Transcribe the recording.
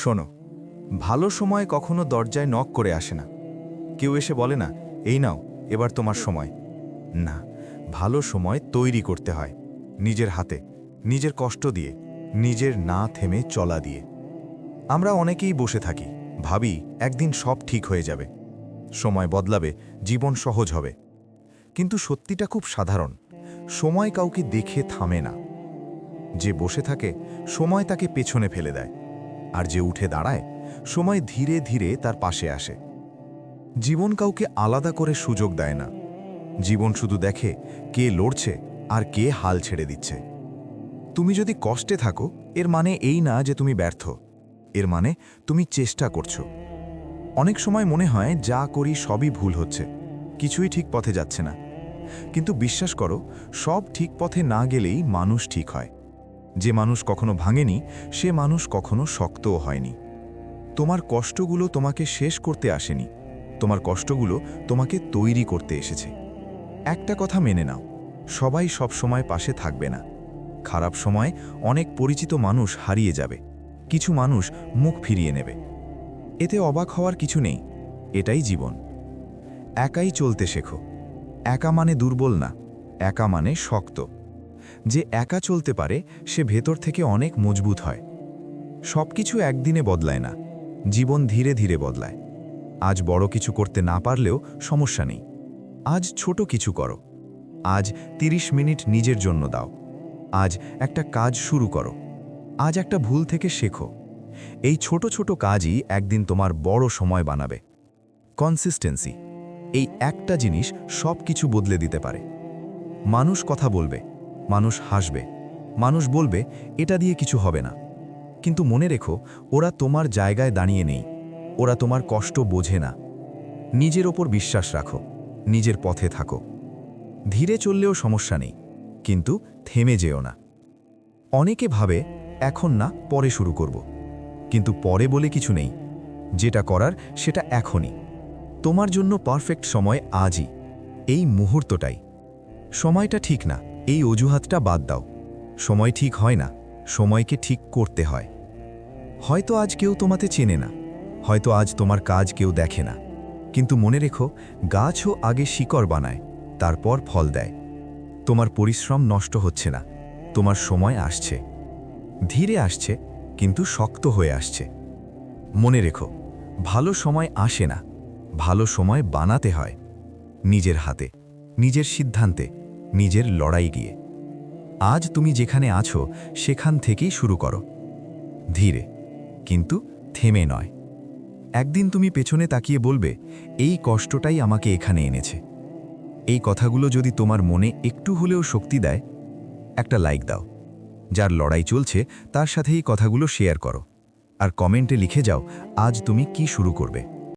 শোনো, ভালো সময় কখনো দরজায় নক করে আসে না। কেউ এসে বলে না, এই নাও এবার তোমার সময়। না, ভালো সময় তৈরি করতে হয় নিজের হাতে, নিজের কষ্ট দিয়ে, নিজের না থেমে চলা দিয়ে। আমরা অনেকেই বসে থাকি, ভাবি একদিন সব ঠিক হয়ে যাবে, সময় বদলাবে, জীবন সহজ হবে। কিন্তু সত্যিটা খুব সাধারণ, সময় কাউকে দেখে থামে না। যে বসে থাকে সময় তাকে পেছনে ফেলে দেয়, আর যে উঠে দাঁড়ায় সময় ধীরে ধীরে তার পাশে আসে। জীবন কাউকে আলাদা করে সুযোগ দেয় না। জীবন শুধু দেখে কে লড়ছে আর কে হাল ছেড়ে দিচ্ছে। তুমি যদি কষ্টে থাকো, এর মানে এই না যে তুমি ব্যর্থ, এর মানে তুমি চেষ্টা করছো। অনেক সময় মনে হয় যা করি সবই ভুল হচ্ছে, কিছুই ঠিক পথে যাচ্ছে না। কিন্তু বিশ্বাস করো, সব ঠিক পথে না গেলেই মানুষ ঠিক হয়। যে মানুষ কখনো ভাঙেনি, সে মানুষ কখনো শক্তও হয়নি। তোমার কষ্টগুলো তোমাকে শেষ করতে আসেনি, তোমার কষ্টগুলো তোমাকে তৈরি করতে এসেছে। একটা কথা মেনে নাও, সবাই সব সময় পাশে থাকবে না। খারাপ সময় অনেক পরিচিত মানুষ হারিয়ে যাবে, কিছু মানুষ মুখ ফিরিয়ে নেবে। এতে অবাক হওয়ার কিছু নেই, এটাই জীবন। একাই চলতে শেখো। একা মানে দুর্বল না, একা মানে শক্ত। যে একা চলতে পারে সে ভেতর থেকে অনেক মজবুত হয়। সবকিছু একদিনে বদলায় না, জীবন ধীরে ধীরে বদলায়। আজ বড় কিছু করতে না পারলেও সমস্যা নেই, আজ ছোট কিছু করো। আজ 30 মিনিট নিজের জন্য দাও। আজ একটা কাজ শুরু করো। আজ একটা ভুল থেকে শেখো। এই ছোট ছোট কাজই একদিন তোমার বড় সময় বানাবে। কনসিস্টেন্সি, এই একটা জিনিস সব কিছু বদলে দিতে পারে। মানুষ কথা বলবে, মানুষ হাসবে, মানুষ বলবে এটা দিয়ে কিছু হবে না। কিন্তু মনে রেখো, ওরা তোমার জায়গায় দাঁড়িয়ে নেই, ওরা তোমার কষ্ট বোঝে না। নিজের ওপর বিশ্বাস রাখো, নিজের পথে থাকো। ধীরে চললেও সমস্যা নেই, কিন্তু থেমে যেও না। অনেকে ভাবে এখন না, পরে শুরু করব। কিন্তু পরে বলে কিছু নেই, যেটা করার সেটা এখনই। তোমার জন্য পারফেক্ট সময় আজই, এই মুহূর্তটাই। সময়টা ঠিক না, এই অজুহাতটা বাদ দাও। সময় ঠিক হয় না, সময়কে ঠিক করতে হয়। হয়তো আজ কেউ তোমাতে চেনে না, হয়তো আজ তোমার কাজ কেউ দেখে না, কিন্তু মনে রেখো, গাছও আগে শিকড় বানায়, তারপর ফল দেয়। তোমার পরিশ্রম নষ্ট হচ্ছে না, তোমার সময় আসছে। ধীরে আসছে, কিন্তু শক্ত হয়ে আসছে। মনে রেখো, ভালো সময় আসে না, ভালো সময় বানাতে হয়। নিজের হাতে, নিজের সিদ্ধান্তে, নিজের লড়াই গিয়ে। আজ তুমি যেখানে আছো সেখান থেকেই শুরু করো, ধীরে, কিন্তু থেমে নয়। একদিন তুমি পেছনে তাকিয়ে বলবে, এই কষ্টটাই আমাকে এখানে এনেছে। এই কথাগুলো যদি তোমার মনে একটু হলেও শক্তি দেয়, একটা লাইক দাও। যার লড়াই চলছে তার সাথে এই কথাগুলো শেয়ার করো, আর কমেন্টে লিখে যাও আজ তুমি কি শুরু করবে।